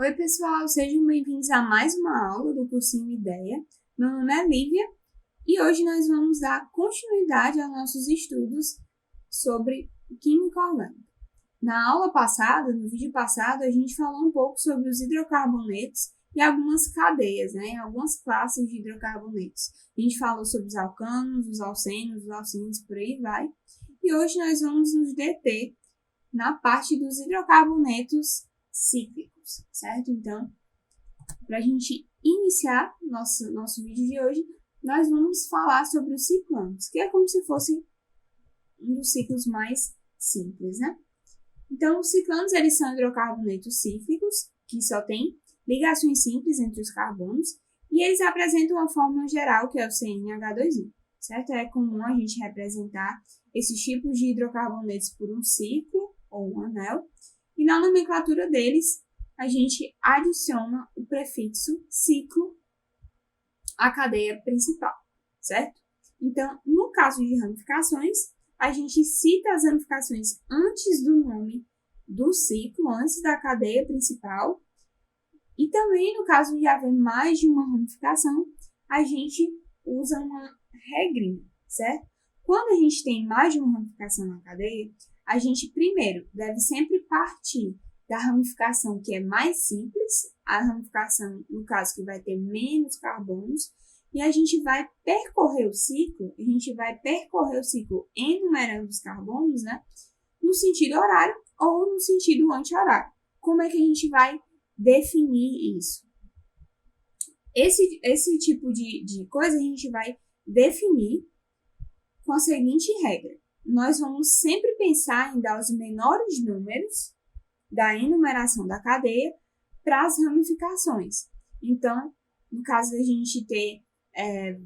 Oi, pessoal, sejam bem-vindos a mais uma aula do cursinho Ideia. Meu nome é Lívia e hoje nós vamos dar continuidade aos nossos estudos sobre química orgânica. Na aula passada, no vídeo passado, a gente falou um pouco sobre os hidrocarbonetos e algumas cadeias, algumas classes de hidrocarbonetos. A gente falou sobre os alcanos, os alcenos, os alcínicos, por aí vai. E hoje nós vamos nos deter na parte dos hidrocarbonetos cíclicos, certo? Então, para a gente iniciar nosso vídeo de hoje, nós vamos falar sobre os ciclanos, que é como se fosse um dos ciclos mais simples, né? Então, os ciclanos, eles são hidrocarbonetos cíclicos, que só tem ligações simples entre os carbonos, e eles apresentam uma fórmula geral, que é o CnH2, certo? É comum a gente representar esses tipos de hidrocarbonetos por um ciclo ou um anel, e na nomenclatura deles, a gente adiciona o prefixo ciclo à cadeia principal, certo? Então, no caso de ramificações, a gente cita as ramificações antes do nome do ciclo, antes da cadeia principal. E também, no caso de haver mais de uma ramificação, a gente usa uma regrinha, certo? Quando a gente tem mais de uma ramificação na cadeia, a gente primeiro deve sempre partir da ramificação que é mais simples, a ramificação, no caso, que vai ter menos carbonos, e a gente vai percorrer o ciclo, enumerando os carbonos, né, no sentido horário ou no sentido anti-horário. Como é que a gente vai definir isso? Esse tipo de coisa a gente vai definir com a seguinte regra. Nós vamos sempre pensar em dar os menores números da enumeração da cadeia para as ramificações. Então, no caso da gente ter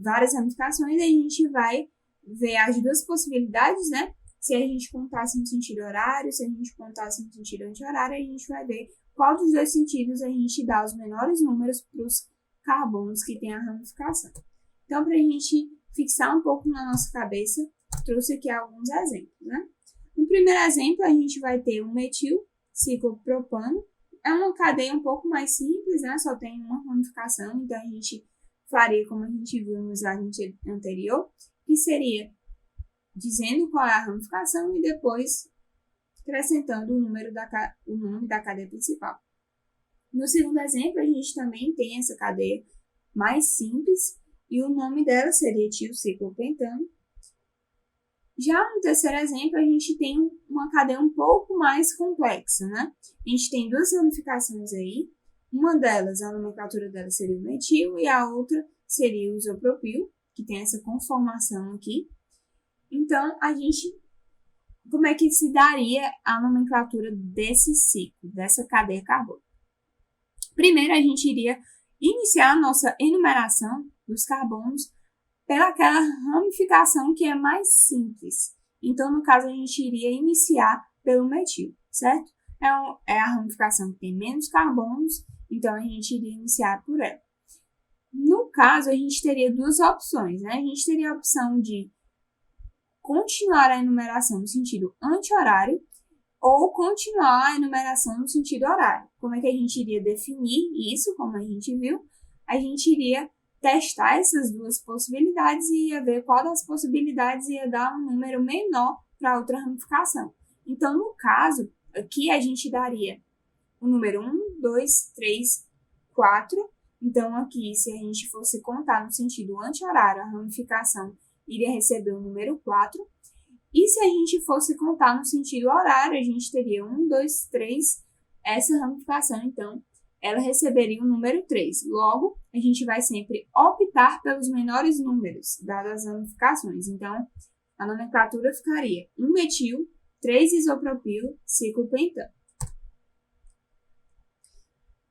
várias ramificações, a gente vai ver as duas possibilidades, né? Se a gente contasse no sentido horário, se a gente contasse no sentido anti-horário, a gente vai ver qual dos dois sentidos a gente dá os menores números para os carbonos que tem a ramificação. Então, para a gente fixar um pouco na nossa cabeça, trouxe aqui alguns exemplos, né? No primeiro exemplo, a gente vai ter o metil ciclopropano. É uma cadeia um pouco mais simples, né? Só tem uma ramificação, então a gente faria como a gente viu no slide anterior, que seria dizendo qual é a ramificação e depois acrescentando o nome da cadeia principal. No segundo exemplo, a gente também tem essa cadeia mais simples e o nome dela seria etilciclopentano. Já no terceiro exemplo, a gente tem uma cadeia um pouco mais complexa, né? A gente tem duas ramificações aí. Uma delas, a nomenclatura dela seria o metil e a outra seria o isopropil, que tem essa conformação aqui. Então, como é que se daria a nomenclatura desse ciclo, dessa cadeia carbônica? Primeiro, a gente iria iniciar a nossa enumeração dos carbonos pelaquela ramificação que é mais simples. Então, no caso, a gente iria iniciar pelo metil, certo? É a ramificação que tem menos carbonos, então a gente iria iniciar por ela. No caso, a gente teria duas opções, né? A gente teria a opção de continuar a enumeração no sentido anti-horário ou continuar a enumeração no sentido horário. Como é que a gente iria definir isso? Como a gente viu, a gente iria testar essas duas possibilidades e ia ver qual das possibilidades ia dar um número menor para outra ramificação. Então, no caso, aqui a gente daria o número 1, 2, 3, 4. Então, aqui, se a gente fosse contar no sentido anti-horário, a ramificação iria receber o número 4. E se a gente fosse contar no sentido horário, a gente teria 1, 2, 3, essa ramificação, então, ela receberia o número 3. Logo, a gente vai sempre optar pelos menores números, dadas as ramificações. Então, a nomenclatura ficaria 1 metil, 3 isopropil, ciclopentano.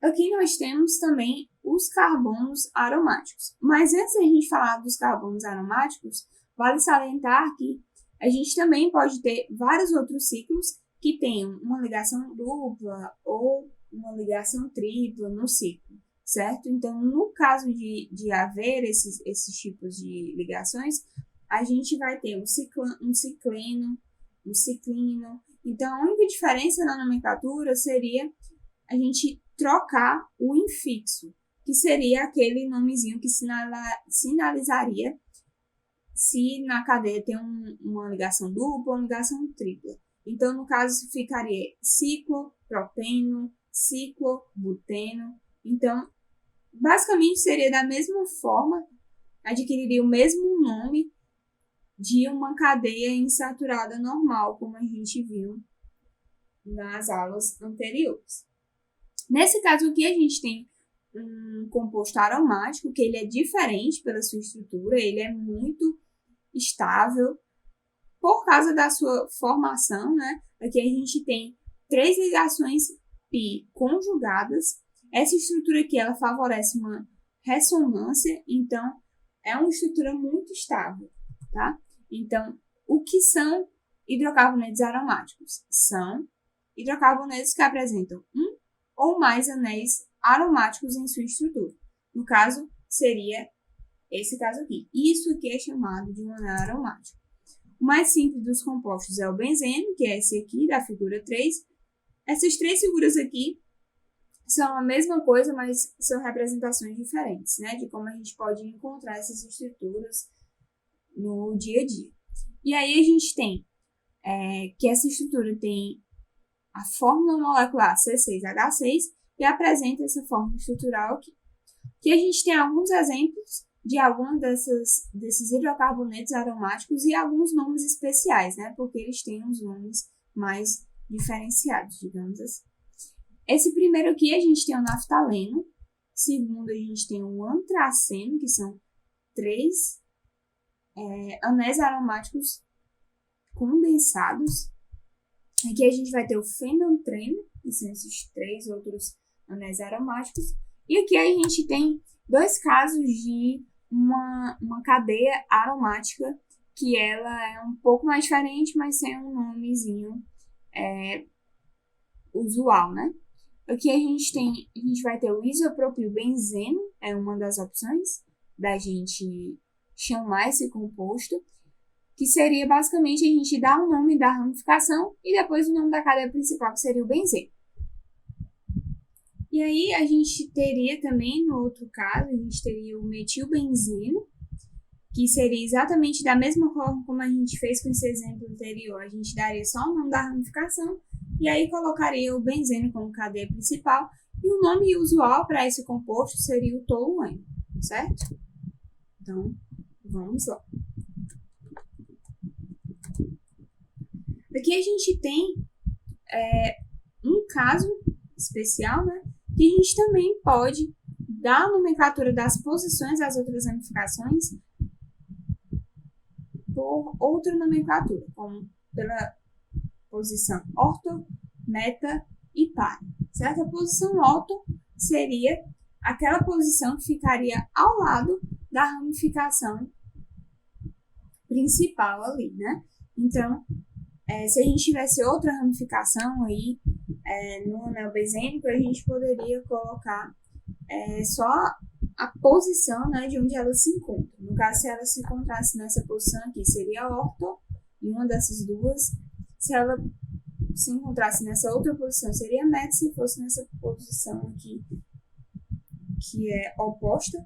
Aqui nós temos também os carbonos aromáticos. Mas antes de a gente falar dos carbonos aromáticos, vale salientar que a gente também pode ter vários outros ciclos que tenham uma ligação dupla ou uma ligação tripla no ciclo, certo? Então, no caso de haver esses tipos de ligações, a gente vai ter um cicleno, um ciclino. Então, a única diferença na nomenclatura seria a gente trocar o infixo, que seria aquele nomezinho que sinalizaria se na cadeia tem uma ligação dupla ou uma ligação tripla. Então, no caso, ficaria ciclopropeno, ciclobuteno. Então, basicamente seria da mesma forma, adquiriria o mesmo nome de uma cadeia insaturada normal, como a gente viu nas aulas anteriores. Nesse caso aqui, a gente tem um composto aromático, que ele é diferente pela sua estrutura, ele é muito estável por causa da sua formação, né? Aqui a gente tem 3 ligações pi conjugadas. Essa estrutura aqui, ela favorece uma ressonância, então é uma estrutura muito estável, tá? Então, o que são hidrocarbonetos aromáticos? São hidrocarbonetos que apresentam um ou mais anéis aromáticos em sua estrutura. No caso, seria esse caso aqui. Isso aqui é chamado de um anel aromático. O mais simples dos compostos é o benzeno, que é esse aqui da figura 3. Essas 3 figuras aqui são a mesma coisa, mas são representações diferentes, né? De como a gente pode encontrar essas estruturas no dia a dia. E aí a gente tem que essa estrutura tem a fórmula molecular C6H6 e apresenta essa fórmula estrutural aqui. Que a gente tem alguns exemplos de alguns desses hidrocarbonetos aromáticos e alguns nomes especiais, né? Porque eles têm uns nomes mais diferenciados, digamos assim. Esse primeiro aqui a gente tem o naftaleno, segundo a gente tem o antraceno, que são 3 anéis aromáticos condensados. Aqui a gente vai ter o fenantreno, que são esses 3 outros anéis aromáticos. E aqui a gente tem 2 casos de uma cadeia aromática que ela é um pouco mais diferente, mas tem um nomezinho usual, né? Aqui a gente vai ter o isopropilbenzeno, é uma das opções da gente chamar esse composto, que seria basicamente a gente dar o nome da ramificação e depois o nome da cadeia principal, que seria o benzeno. E aí a gente teria também, no outro caso, a gente teria o metilbenzeno, que seria exatamente da mesma forma como a gente fez com esse exemplo anterior. A gente daria só o nome da ramificação e aí colocaria o benzeno como cadeia principal. E o nome usual para esse composto seria o tolueno, certo? Então, vamos lá. Aqui a gente tem um caso especial, né? Que a gente também pode dar a nomenclatura das posições das outras ramificações por outra nomenclatura, como pela posição orto, meta e par, certo? A posição orto seria aquela posição que ficaria ao lado da ramificação principal ali, né? Então, se a gente tivesse outra ramificação aí no anel benzênico, a gente poderia colocar só a posição, né, de onde ela se encontra. No caso, se ela se encontrasse nessa posição aqui, seria orto, em uma dessas duas. Se ela se encontrasse nessa outra posição, seria meta. Se fosse nessa posição aqui, que é oposta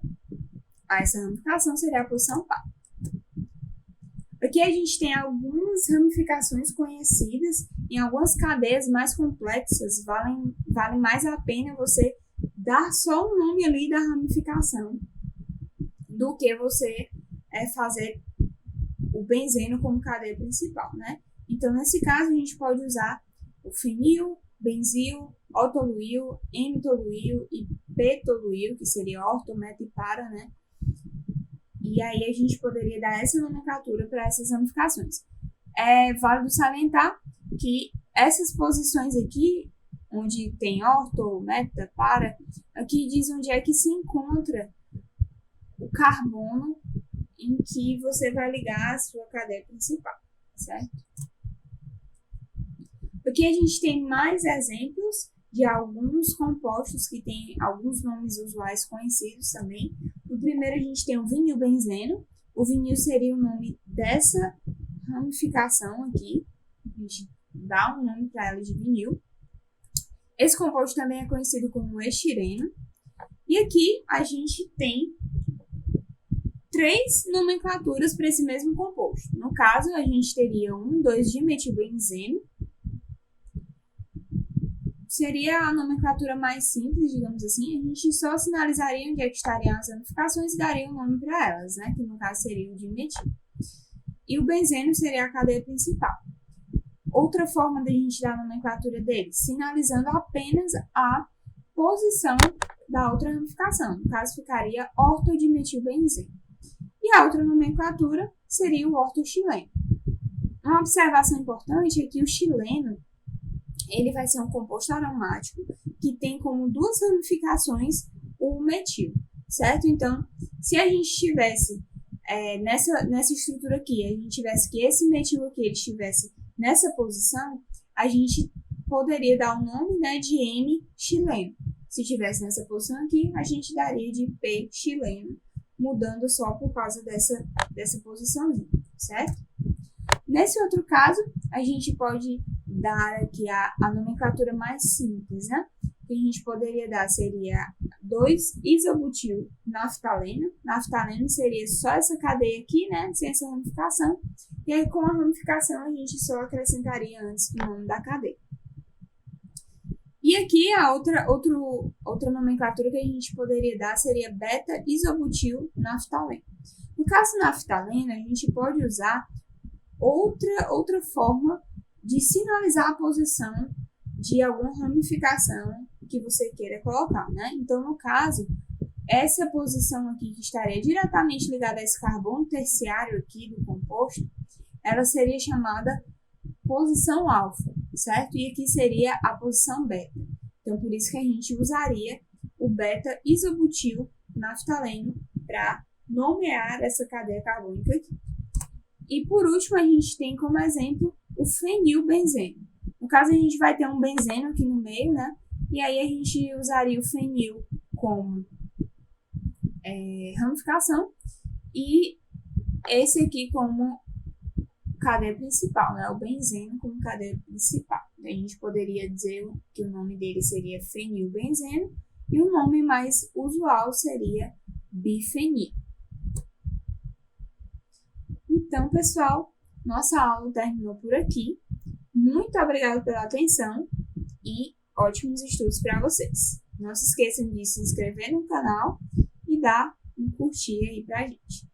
a essa ramificação, seria a posição par. Aqui a gente tem algumas ramificações conhecidas. Em algumas cadeias mais complexas, vale mais a pena você dar só o nome ali da ramificação do que você fazer o benzeno como cadeia principal, né? Então, nesse caso, a gente pode usar o fenil, benzil, ortoluil, M-toluil e P-toluil, que seria orto, meta e para, né? E aí a gente poderia dar essa nomenclatura para essas ramificações. É válido salientar que essas posições aqui, onde tem orto, meta, para, aqui diz onde é que se encontra o carbono em que você vai ligar a sua cadeia principal, certo? Aqui a gente tem mais exemplos de alguns compostos que têm alguns nomes usuais conhecidos também. No primeiro a gente tem o vinilbenzeno. O vinil seria o nome dessa ramificação aqui. A gente dá um nome para ela de vinil. Esse composto também é conhecido como estireno. E aqui a gente tem 3 nomenclaturas para esse mesmo composto. No caso, a gente teria 1,2-dimetilbenzeno. Seria a nomenclatura mais simples, digamos assim. A gente só sinalizaria onde é que estariam as ramificações e daria um nome para elas, né? Que no caso seria o dimetil. E o benzeno seria a cadeia principal. Outra forma da gente dar a nomenclatura dele, sinalizando apenas a posição da outra ramificação. No caso, ficaria ortodimetilbenzeno. E a outra nomenclatura seria o ortoxileno. Uma observação importante é que o xileno ele vai ser um composto aromático que tem como 2 ramificações o metil, certo? Então, se a gente tivesse nessa estrutura aqui, a gente tivesse que esse metil aqui ele estivesse nessa posição, a gente poderia dar o nome, né, de N-xileno. Se tivesse nessa posição aqui, a gente daria de P-xileno, mudando só por causa dessa posiçãozinha, certo? Nesse outro caso, a gente pode dar aqui a nomenclatura mais simples, né? Que a gente poderia dar seria 2-isobutil-naftaleno. Naftaleno seria só essa cadeia aqui, né? Sem essa ramificação. E aí, com a ramificação, a gente só acrescentaria antes do nome da cadeia. E aqui, a outra nomenclatura que a gente poderia dar seria beta-isobutil-naftaleno. No caso naftaleno, a gente pode usar outra forma de sinalizar a posição de alguma ramificação que você queira colocar, né? Então, no caso, essa posição aqui que estaria diretamente ligada a esse carbono terciário aqui do composto, ela seria chamada posição alfa, certo? E aqui seria a posição beta. Então, por isso que a gente usaria o beta-isobutil-naftaleno para nomear essa cadeia carbônica aqui. E por último, a gente tem como exemplo o fenilbenzeno. No caso, a gente vai ter um benzeno aqui no meio, né? E aí a gente usaria o fenil como ramificação e esse aqui como cadeia principal, né? O benzeno como cadeia principal. A gente poderia dizer que o nome dele seria fenilbenzeno e o nome mais usual seria bifenil. Então, pessoal, nossa aula terminou por aqui. Muito obrigada pela atenção e ótimos estudos para vocês. Não se esqueçam de se inscrever no canal e dar um curtir aí pra gente.